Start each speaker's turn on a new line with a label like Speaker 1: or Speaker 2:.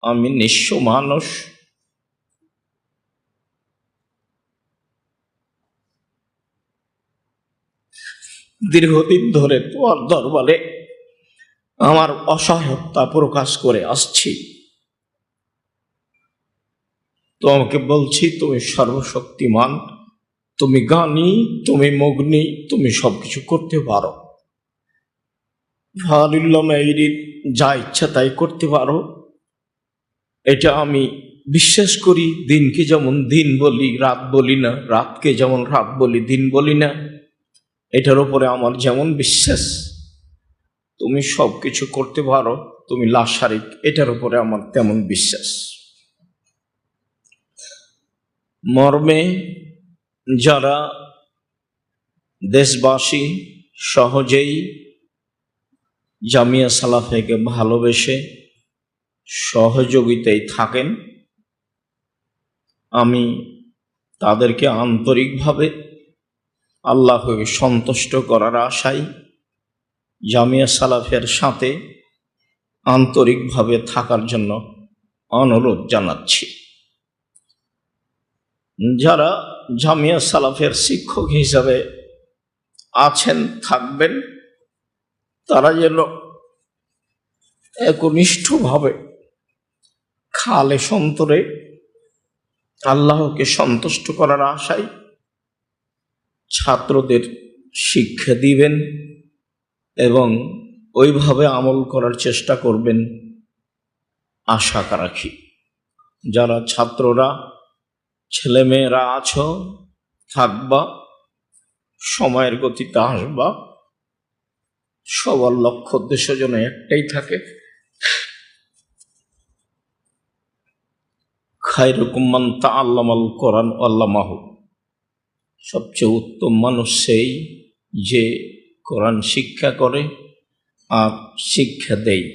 Speaker 1: আমি নিঃস্ব মানুষ। দীর্ঘদিন ধরে তোমার দরবারে আমার অসহায়তা প্রকাশ করে আসছি। তোমাকে বলছি, তুমি সর্বশক্তিমান, তুমি জ্ঞানী, তুমি মগ্নী, তুমি সবকিছু করতে পারো। যা ইচ্ছা তাই করতে পারো, এটা আমি বিশ্বাস করি। দিনকে যেমন দিন বলি, রাত বলি না, রাতকে যেমন রাত বলি, দিন বলি না, এটার উপরে আমার যেমন বিশ্বাস, তুমি সবকিছু করতে পারো, তুমি লা শারিক, এটার উপরে আমার তেমন বিশ্বাস। মর্মে যারা দেশবাসী সহজেই জামিয়া সালাফিয়াকে ভালোবেসে সহযোগিতায় থাকেন, আমি তাদেরকে আন্তরিকভাবে আল্লাহকে সন্তুষ্ট করার আশায় জামিয়া সালাফিয়ার সাথে আন্তরিকভাবে থাকার জন্য অনুরোধ জানাচ্ছি। যারা জামিয়া সালাফিয়ার শিক্ষক হিসাবে আছেন, থাকবেন, তারা যেন একনিষ্ঠভাবে খালে সন্তরে আল্লাহকে সন্তুষ্ট করার আশায় ছাত্রদের শিক্ষা দিবেন এবং ওইভাবে আমল করার চেষ্টা করবেন, আশা রাখি। যারা ছাত্ররা, ছেলেমেয়েরা আছো, থাকবা, সময়ের গতিতে আসবা, সবার লক্ষ্য উদ্দেশ্য যেন একটাই থাকে, খায়রুকুম মান তাআল্লামাল কোরআন ওয়া আল্লামাহু। সবচেয়ে উত্তম মানুষ সেই যে কোরআন শিক্ষা করে আর শিক্ষা দেয়।